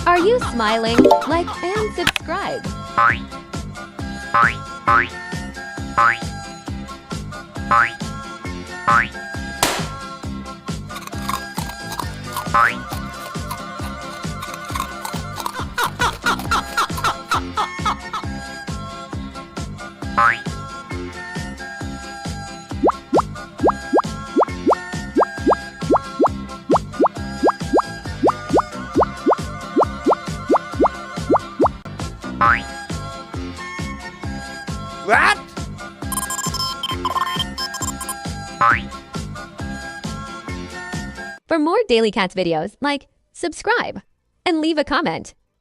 Are you smiling? Like and subscribe. What? For more Daily Catzzz videos, like, subscribe, and leave a comment.